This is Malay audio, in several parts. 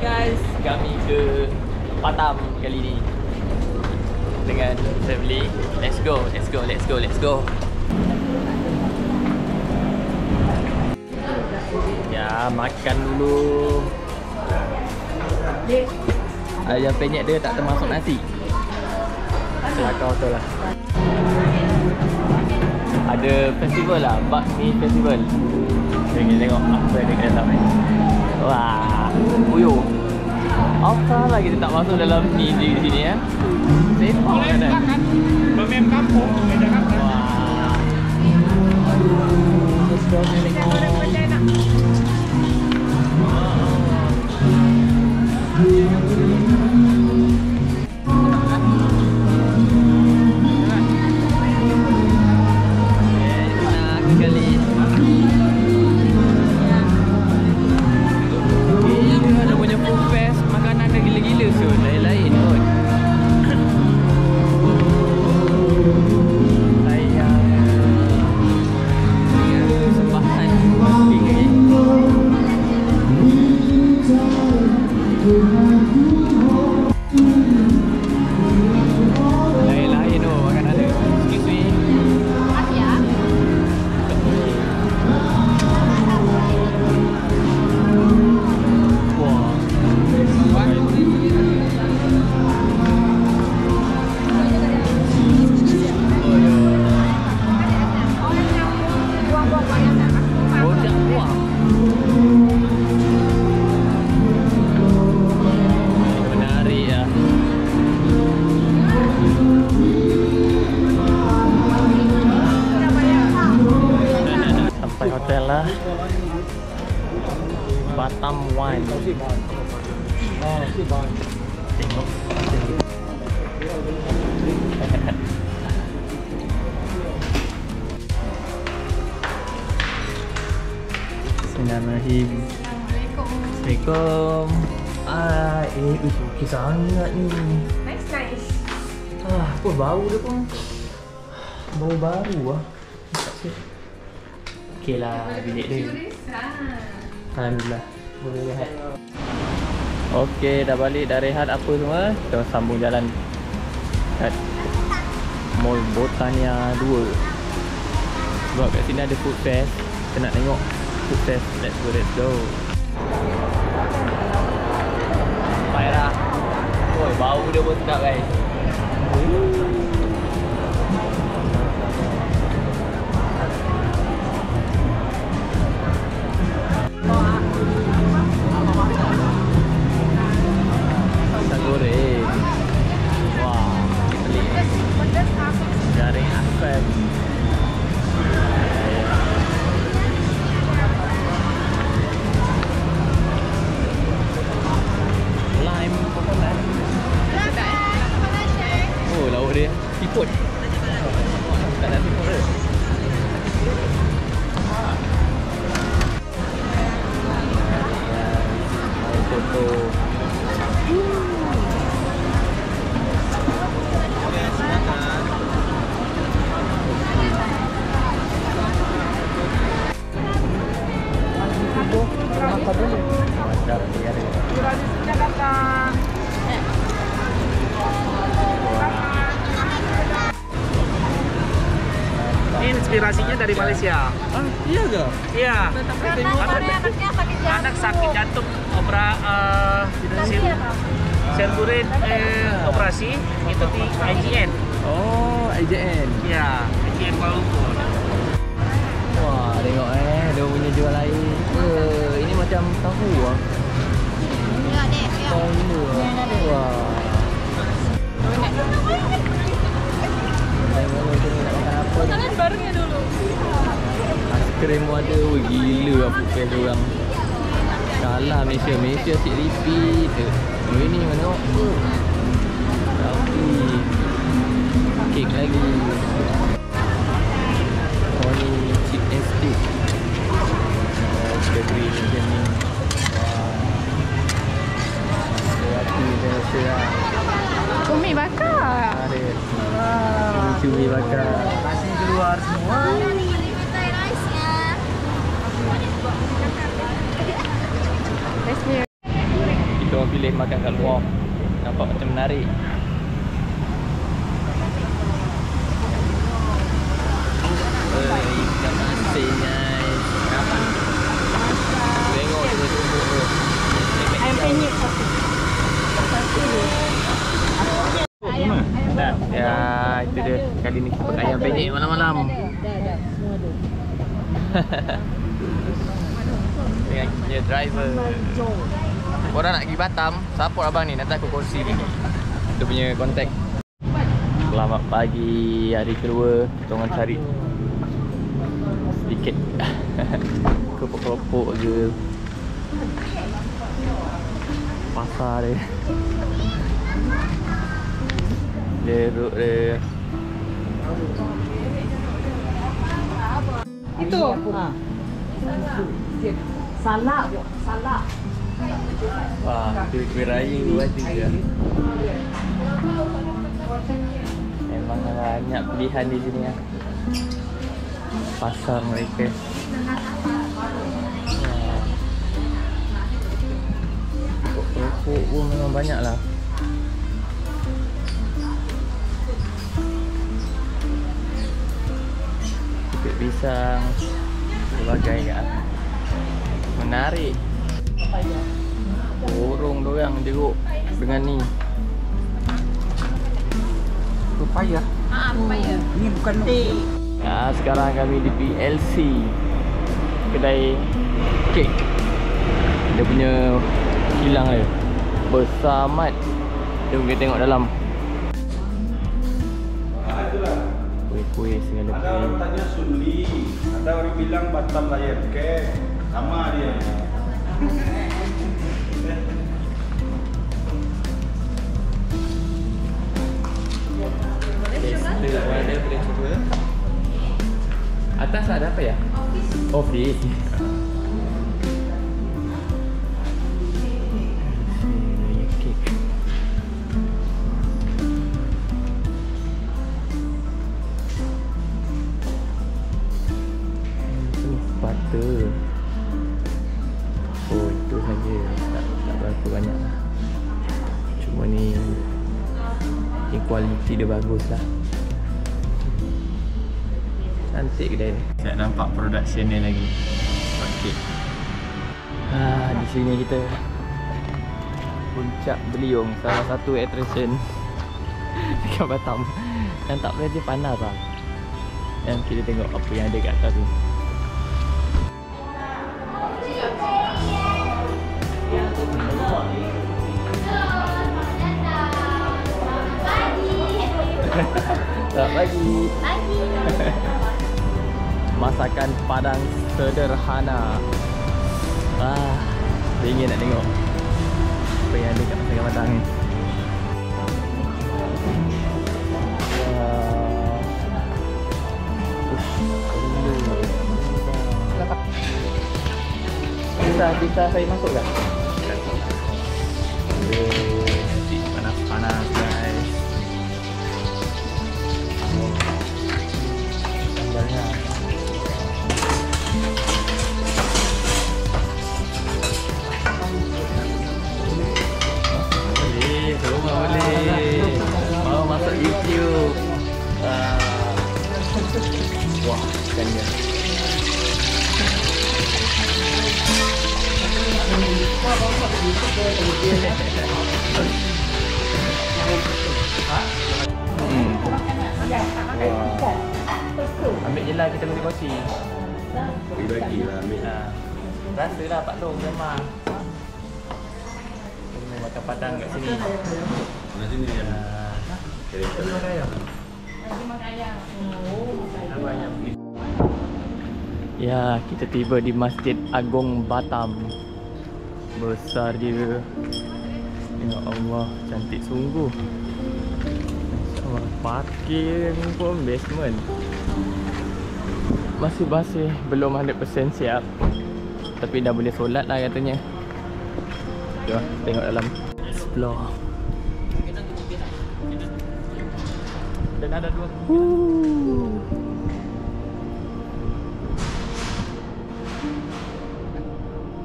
guys, kami ke Batam kali ni dengan family. Let's go. Ya, makan dulu. Ayam penyet dia tak termasuk nasi. Kelakar betul lah. Ada festival lah, bakmi festival. Kita tengok apa yang dekat dalam ni. Wah, puyuh. Apa lah kita tak masuk dalam ni di sini ya. Sepak kan. Pemimpin kampung di Jakarta. Wah. Let's go tengok. Hotel lah, Batam Wine. Tengok. Bismillahirrahmanirrahim. Assalamualaikum. Okey sangat ni. Nice. Apa bau dia pun? Bau baru lah. Okey lah bilik dia. Alhamdulillah. Boleh rehat. Okey, dah balik, dah rehat apa semua. Kita sambung jalan kat Mall Botania 2. Sebab kat sini ada food fest. Kita nak tengok food fest. Let's go. Pairah. Oh, bau dia pun sedap guys. Siput. Tak ada siput ke? Mau foto. Inspirasinya dari Malaysia. Iya ke? Iya. Anak sakit jantung Serburin operasi itu di IGN. Oh, IGN. Iya, IGN Kuala Lumpur. Wah, tengok dia punya jual air. Ini macam tahu ah. Ya, dek. Ya. Tahu. Wah. Jangan barengnya dulu. Aiskrim ada. Gila apa fest orang. Kalah Malaysia asyik repeat. Ini mana? Tapi kek lagi. Oh ni chip and stick. Green macam ni. Lelaki dia rasa lah. Cumi bakar. Ada. Cumi bakar. Nasi keluar semua. Best meal. Kita Kita orang pilih makan kat luar. Nampak macam menarik. Ikan masin guys. Tengok tunggu-tunggu tu. Ayam penyet satu. Dah. Ya, itu dia. Kali ni kita ayam penyet malam-malam. Dah. Semua ada. Dengan kita punya driver. Korang nak pergi Batam, support abang ni. Nanti aku kongsi dia punya kontak. Selamat pagi, hari kedua. Kita orang cari sedikit keropok-keropok je. Pasar dia. Leruk dia. Itu. Salak. Wah, kuih raya tu ada je. Memang banyak pilihan di sini lah. Pasar mereka. Rokok pun memang banyak lah. Pipit pisang, berbagai kan. Menarik. Borong dorang jeruk dengan ni. Pepaya. Pepaya. Ini bukan teh. Ya, sekarang kami di PLC, kedai kek. Dia punya kilang dia besar amat. Jom kita tengok dalam. Kuih-kuih segala Ada orang tanya Sunli, ada orang bilang Batam Layan Kek, sama dia. Ada boleh cuba. Atas ada apa ya? Office. Butter. Oh, itu saja. Tak berapa banyak. Cuma ni kualiti dia bagus lah. Cantik kedai ni. Tak nampak production ni lagi. Okey. Di sini kita Puncak Beliung, salah satu attraction dekat Batam. Yang tak boleh panas lah. Yang kita tengok apa yang ada kat atas tu. Selamat pagi. Masakan Padang sederhana. Ingin nak tengok apa yang ada kat masakan Padang ni. Bisa saya masuk tak? Panas-panas guys. Sambalnya. Boleh, semua boleh. Mau masuk YouTube. Wah, keren dia. Ambil je lah, kita boleh kongsi. Bagi lah ambil. Rasa lah Pak Long memang makan Padang kat sini. Mana sini dia? Terima kasih. Ya, kita tiba di Masjid Agong Batam. Besar dia. Ya Allah, cantik sungguh. Masya-Allah, parking pun basement. Masih belum 100% siap. Tapi dah boleh solat lah katanya. Jom tengok dalam. Explore. Dan ada dua.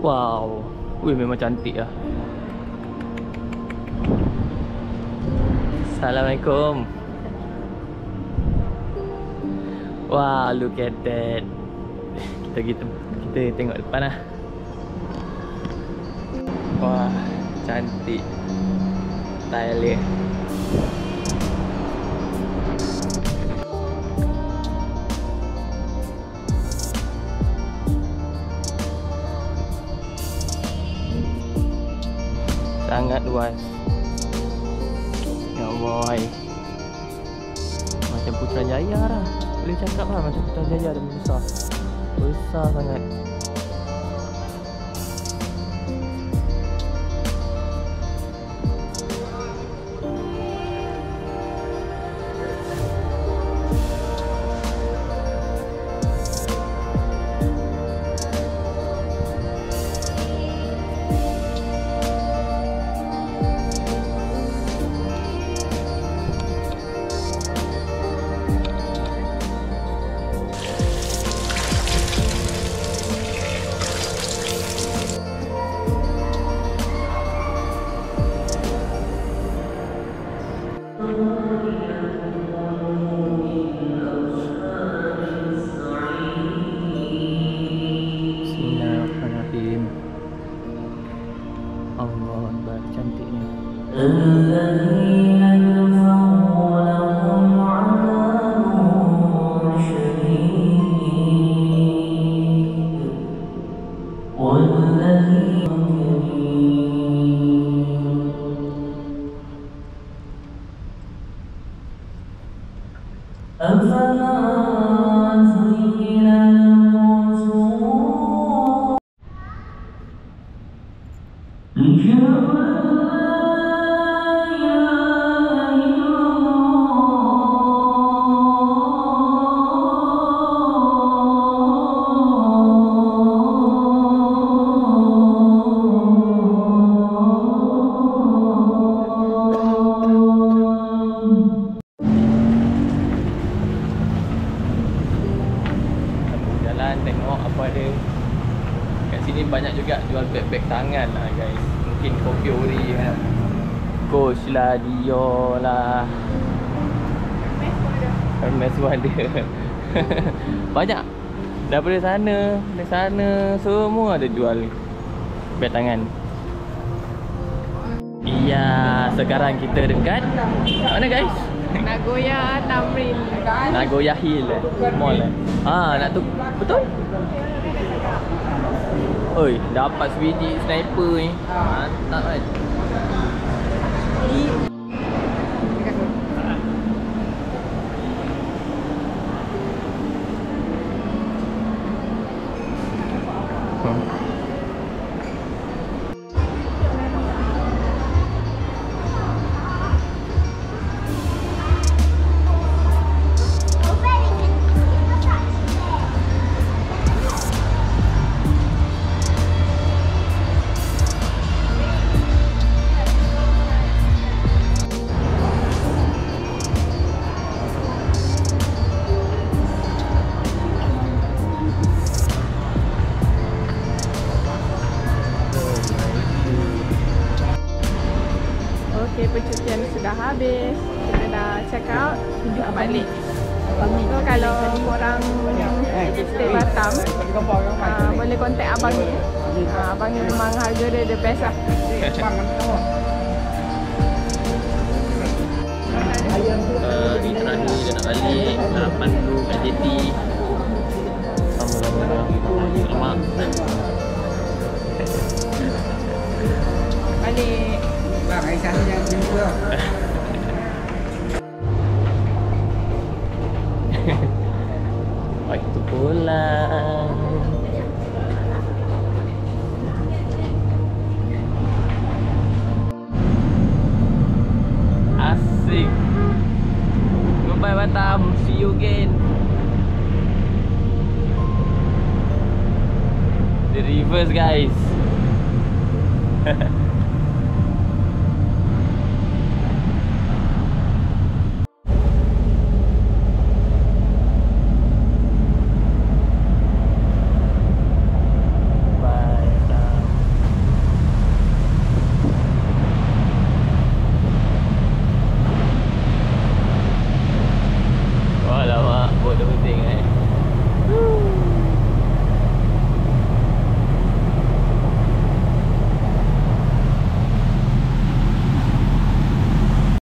Wow. Wih, memang cantik lah. Assalamualaikum. Wah, look at that. Kita tengok depan lah. Wah, cantik tile dia. Sangat luas. Ya Allah, macam Putrajaya lah. Boleh cakap lah macam Putrajaya dan besar. Besar sangat. Bismillahirrahmanirrahim. Allah Akbar, cantiknya. Tengok apa ada. Kat sini banyak juga jual beg-beg tangan lah guys. Mungkin Kopi Ori kan, Coach lah, Dior lah, Hermes pun ada. Banyak. Daripada sana, dari sana, semua ada jual beg tangan. Iya, sekarang kita dekat mana guys? Nagoya Tamrin. Nagoya Hill Mall nak tu betul? Oi, dapat sebiji sniper ni. Mantap kan? Okey, percutian sudah habis. Kita dah check out, tunjuk balik. So kalau korang stay Batam, boleh contact abang ni. Abang ni memang harga dia the best lah. Ni terakhir dia nak balik Pandu kat JT. Sama-sama Balik. Bang, Aisyah ni yang jumpa. waktu pulang. Asik. Goodbye Batam. See you again. The reverse guys.